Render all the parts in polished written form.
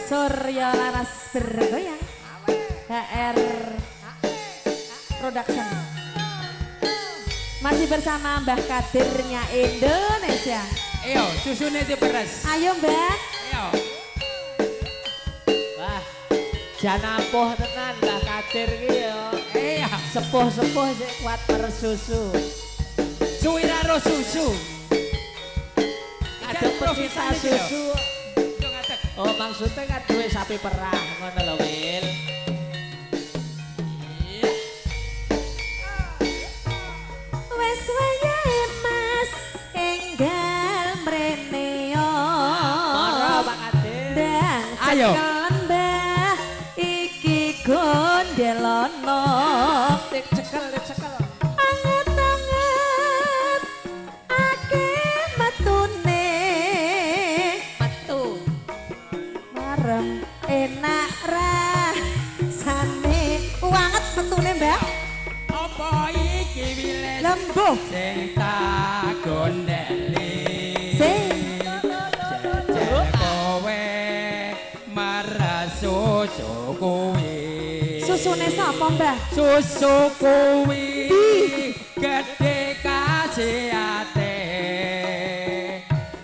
Surya Laras bergoyang HR Production masih bersama Mbah Kadirnya Indonesia. Ayo susune diperes. Ayo Mbah. Ayo. Wah, janapoh tenan Mbah Kadir ki ya. Iya. Sepuh-sepuh sik kuat persusu. Suwiraro susu. Ada pecinta susu. Oh maksudnya kan duwe sapi perah ngono lho Wil. Wes wayahe Mas enggal mrene yo. Mara Pak Kadir. Dan Ayo. cekelan Mbah iki gondelono. Tik cekel. Anget-anget akeh metune. Metu. Marem enak rasane wanget metune Mbak Apa iki wiles lembuh sing tak gondeli. sing Jajal kowe marah susu kuwi. susune sapa Mbah Susu kuwi gede kasihate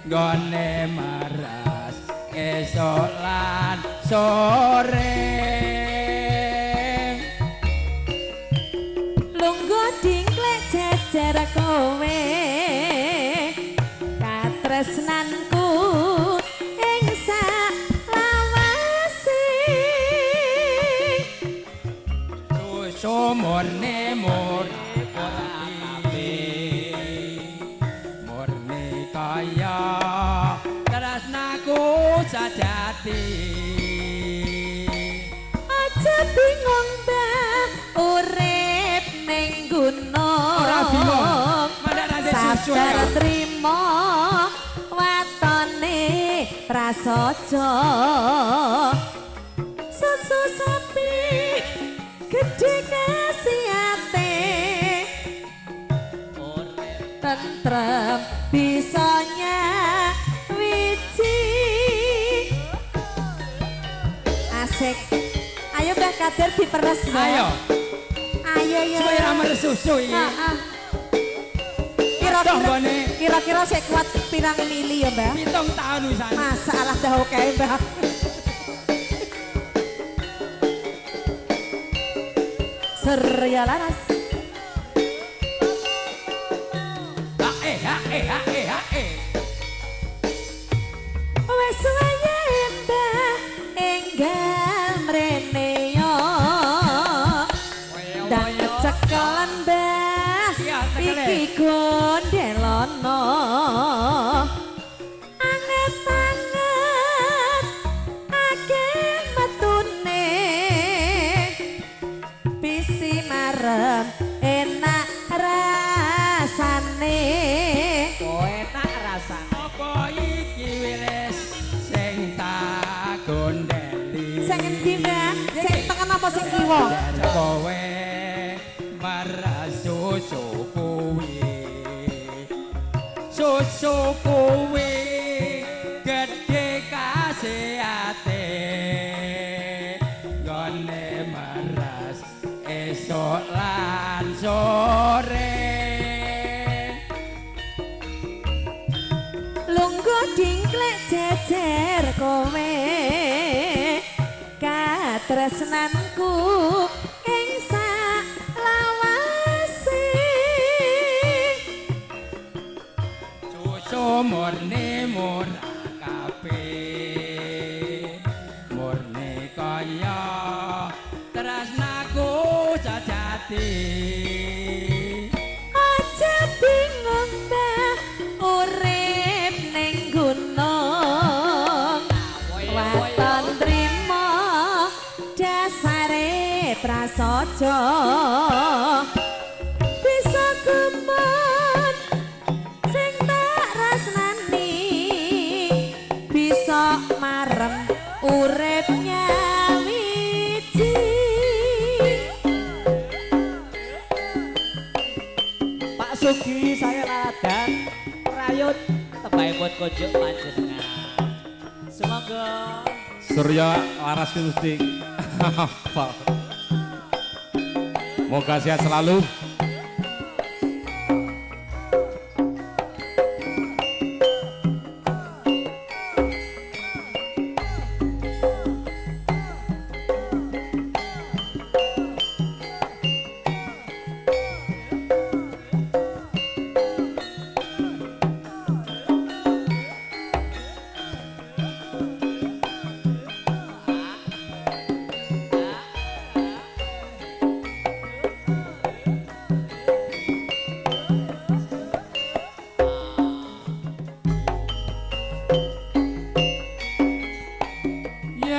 nggone maras esok lan sore. lungguh dingklek jejer kowe katresnanku ing salawase Susu murni murni murni kaya tresnaku sajati. aja bingung Mbah urip ning gunung Ora bingung, mandak nanti susu sabar ya. trimo watone prasaja susu sapi gede kasihate tentrem bisanya wiji asik ayo Mbah Kadir diperes Mbah. Ayo, ayo ya supaya ramah susu ini. Kira-kira saya kuat pirang mili ya Mbak? 7 tahun wisan. Masalah dah oke Mbak. Surya Laras. Wes wayahe Mbah enggal mrene yo. Dan cekelan Mbah iki gondelono. Anget-anget akeh metune. Bisi marem enak rasane. Oh enak rasane. Apa iki wiles sing tak gondeli. Sing endi Mbah? Sing tengen apa sing kiwa? Kowe marah susu kuwi. Susu kuwi gede kasihate nggone maras esok lan sore. Lungguh dingklek jejer kowe katresnanku ing salawase Susu murni murah kabeh murni kaya tresnaku sajati. aja bingung Mbah urip ning gunung waton trimo dasare prasaja bisa gumun sing tak rasnani bisa marem uripnya wiji Pak Sugi saya ladan rayut tebaipun kunjuk panjenengan. Semoga Surya Laras Gusti. Moga sehat selalu.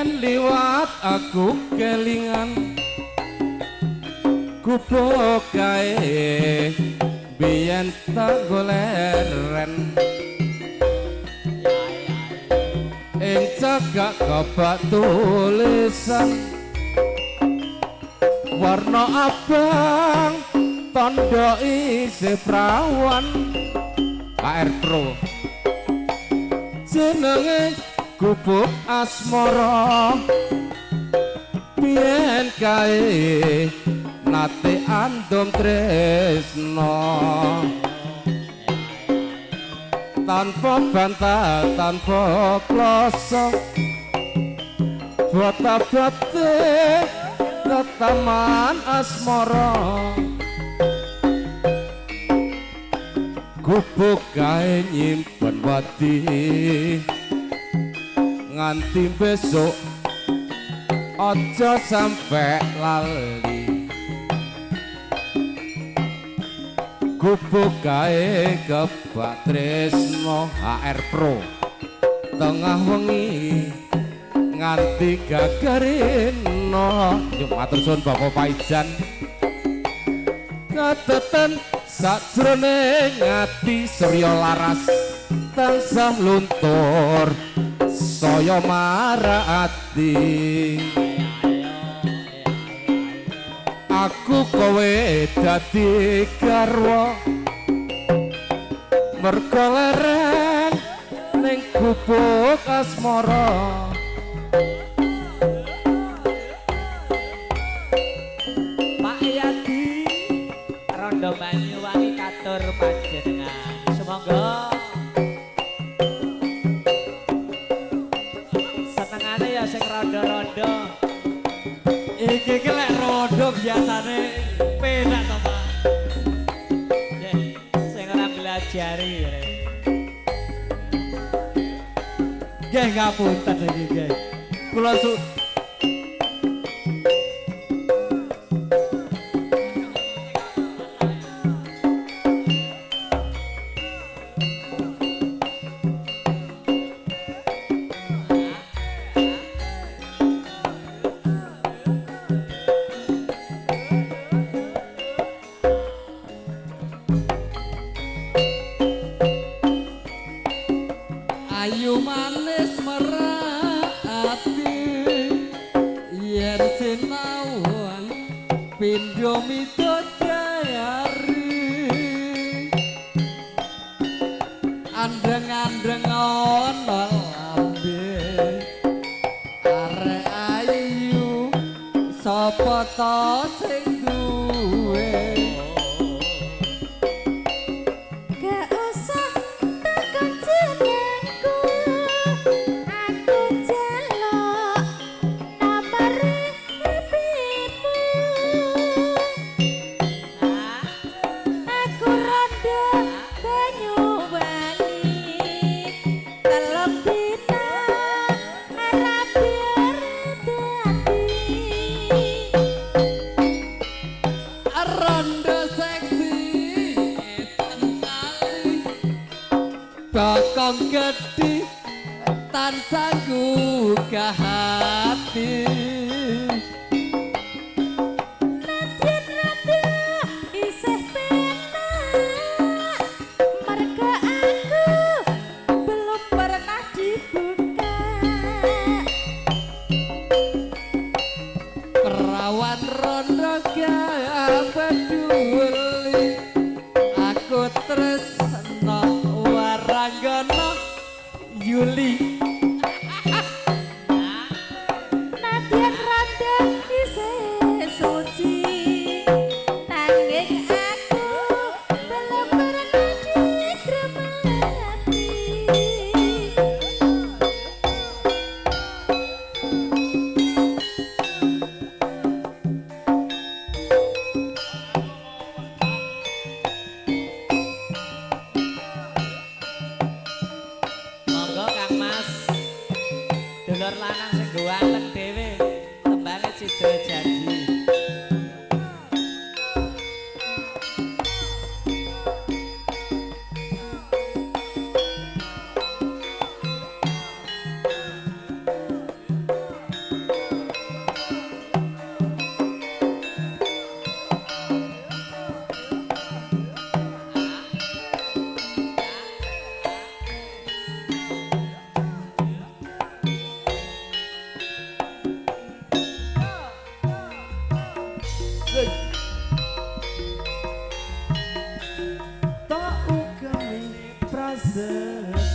Liwat aku kelingan kupo kae biyen tak goleren ing cagak kebak tulisan warna abang tondo isih prawan KR Pro jenenge Gubuk asmara biyen kae nate andom tresno tanpa bantah tanpa kloso bata-bate tetaman asmara gubuk kae nyimpen wadi nganti besok aja sampe lali gubuk kae kebak tresno HR Pro tengah wengi nganti gagarino yuk matur suwun Bapak Paijan kateten sajroning ati Surya Laras tansah luntur saya marati aku kowe dadi garwa mergo leren ning gubuk asmara Pak Yadi Rondo Banyuwangi katur panjenengan semoga sing rondo-rondo iki lek rondo biasane penak to Pak sing ora belajari nggih ngapunten iki nggih kula ayu manis merati yen sinauan pindho midodari andeng-andeng ana lambe arek ayu sapa ta sing duwe bakong gedhi tansah gugah hati Nadyan-nadya isih penak marga aku belum pernah dibuka perawan rondo gaya peduli aku tresno Waranggana Yuli sedih